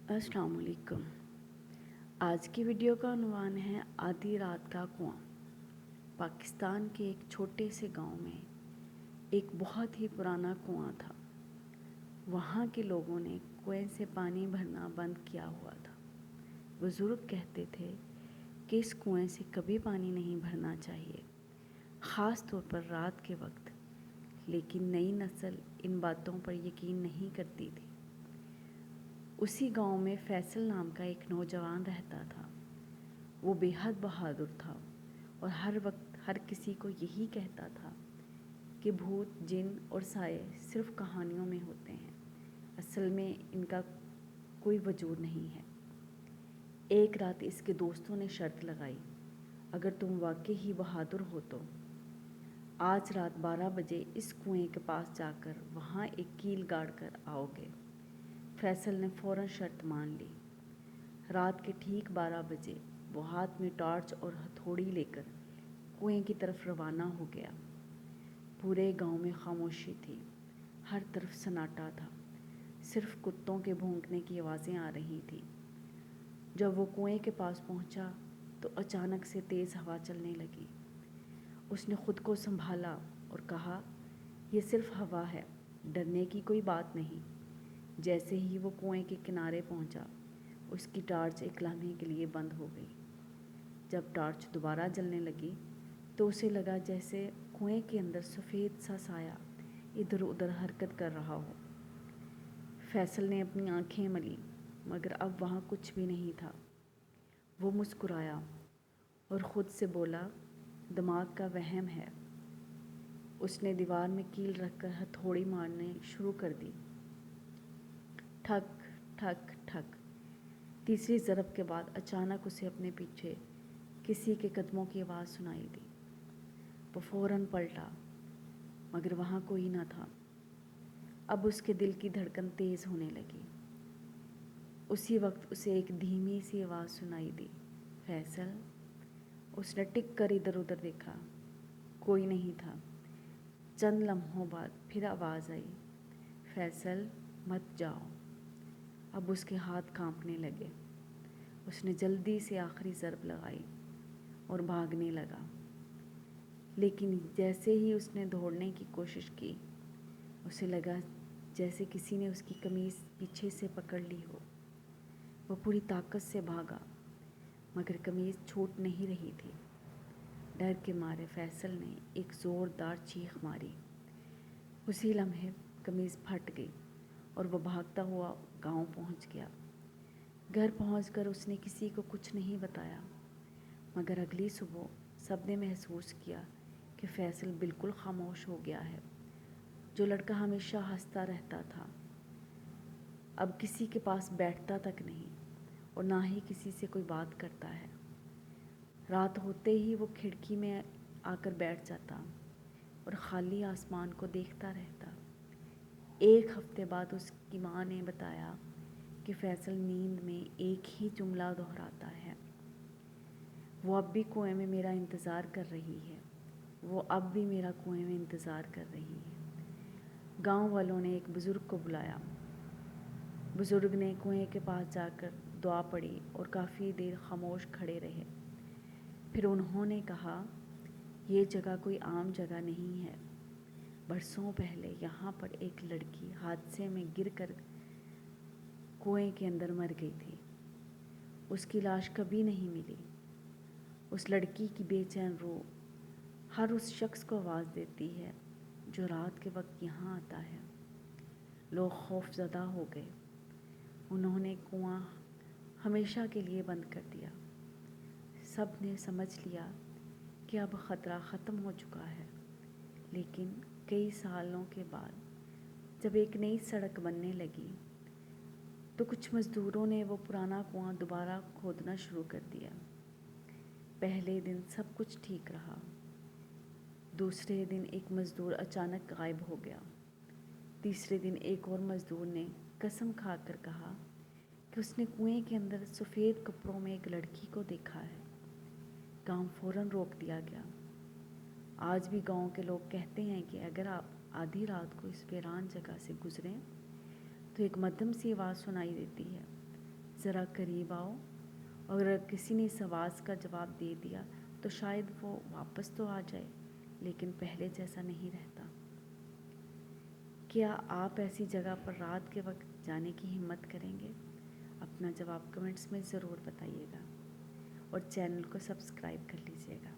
अस्सलाम वालेकुम। आज की वीडियो का उन्वान है आधी रात का कुआं। पाकिस्तान के एक छोटे से गांव में एक बहुत ही पुराना कुआं था। वहाँ के लोगों ने कुएं से पानी भरना बंद किया हुआ था। बुज़ुर्ग कहते थे कि इस कुएं से कभी पानी नहीं भरना चाहिए, ख़ास तौर पर रात के वक्त। लेकिन नई नस्ल इन बातों पर यकीन नहीं करती थी। उसी गांव में फैसल नाम का एक नौजवान रहता था। वो बेहद बहादुर था और हर वक्त हर किसी को यही कहता था कि भूत, जिन और साये सिर्फ कहानियों में होते हैं, असल में इनका कोई वजूद नहीं है। एक रात इसके दोस्तों ने शर्त लगाई, अगर तुम वाकई ही बहादुर हो तो आज रात 12 बजे इस कुएं के पास जाकर वहाँ एक कील गाड़ कर आओगे। फैसल ने फ़ौरन शर्त मान ली। रात के ठीक 12 बजे वो हाथ में टॉर्च और हथौड़ी लेकर कुएं की तरफ रवाना हो गया। पूरे गांव में खामोशी थी, हर तरफ सन्नाटा था, सिर्फ कुत्तों के भौंकने की आवाज़ें आ रही थी। जब वो कुएं के पास पहुंचा तो अचानक से तेज़ हवा चलने लगी। उसने खुद को संभाला और कहा, यह सिर्फ हवा है, डरने की कोई बात नहीं। जैसे ही वो कुएं के किनारे पहुंचा, उसकी टॉर्च एक लम्हे के लिए बंद हो गई। जब टॉर्च दोबारा जलने लगी तो उसे लगा जैसे कुएं के अंदर सफ़ेद सा साया इधर उधर हरकत कर रहा हो। फैसल ने अपनी आंखें मली, मगर अब वहाँ कुछ भी नहीं था। वो मुस्कुराया और ख़ुद से बोला, दिमाग का वहम है। उसने दीवार में कील रखकर हथौड़ी मारने शुरू कर दी। ठक ठक ठक। तीसरी ज़रब के बाद अचानक उसे अपने पीछे किसी के कदमों की आवाज़ सुनाई दी। वो फ़ौरन पलटा, मगर वहाँ कोई न था। अब उसके दिल की धड़कन तेज़ होने लगी। उसी वक्त उसे एक धीमी सी आवाज़ सुनाई दी, फैसल। उसने टिक कर इधर उधर देखा, कोई नहीं था। चंद लम्हों बाद फिर आवाज़ आई, फैसल मत जाओ। अब उसके हाथ कांपने लगे। उसने जल्दी से आखिरी ज़रब लगाई और भागने लगा। लेकिन जैसे ही उसने दौड़ने की कोशिश की, उसे लगा जैसे किसी ने उसकी कमीज़ पीछे से पकड़ ली हो। वो पूरी ताकत से भागा, मगर कमीज़ छूट नहीं रही थी। डर के मारे फैसल ने एक ज़ोरदार चीख मारी। उसी लम्हे कमीज़ फट गई और वो भागता हुआ गांव पहुंच गया। घर पहुंचकर उसने किसी को कुछ नहीं बताया, मगर अगली सुबह सबने महसूस किया कि फैसल बिल्कुल खामोश हो गया है। जो लड़का हमेशा हंसता रहता था, अब किसी के पास बैठता तक नहीं और ना ही किसी से कोई बात करता है। रात होते ही वो खिड़की में आकर बैठ जाता और खाली आसमान को देखता रहता। एक हफ्ते बाद उसकी माँ ने बताया कि फैसल नींद में एक ही जुमला दोहराता है, वो अब भी कुएं में मेरा इंतज़ार कर रही है, वो अब भी मेरा कुएं में इंतज़ार कर रही है। गांव वालों ने एक बुज़ुर्ग को बुलाया। बुज़ुर्ग ने कुएं के पास जाकर दुआ पढ़ी और काफ़ी देर खामोश खड़े रहे। फिर उन्होंने कहा, ये जगह कोई आम जगह नहीं है। बरसों पहले यहाँ पर एक लड़की हादसे में गिरकर कुएं के अंदर मर गई थी। उसकी लाश कभी नहीं मिली। उस लड़की की बेचैन रूह हर उस शख्स को आवाज़ देती है जो रात के वक्त यहाँ आता है। लोग खौफज़दा हो गए। उन्होंने कुआं हमेशा के लिए बंद कर दिया। सब ने समझ लिया कि अब ख़तरा ख़त्म हो चुका है। लेकिन कई सालों के बाद जब एक नई सड़क बनने लगी तो कुछ मज़दूरों ने वो पुराना कुआं दोबारा खोदना शुरू कर दिया। पहले दिन सब कुछ ठीक रहा। दूसरे दिन एक मज़दूर अचानक गायब हो गया। तीसरे दिन एक और मज़दूर ने कसम खाकर कहा कि उसने कुएं के अंदर सफ़ेद कपड़ों में एक लड़की को देखा है। काम फ़ौरन रोक दिया गया। आज भी गांव के लोग कहते हैं कि अगर आप आधी रात को इस वीरान जगह से गुज़रें तो एक मध्यम सी आवाज़ सुनाई देती है, ذرا قریب آؤ، اور اگر کسی نے اس آواز کا جواب دے دیا تو شاید وہ واپس تو آ جائے، لیکن پہلے جیسا نہیں رہتا۔ کیا آپ ایسی جگہ پر رات کے وقت جانے کی ہمت کریں گے؟ اپنا جواب کمنٹس میں ضرور بتائیے گا، اور چینل کو سبسکرائب کر لیجیے گا۔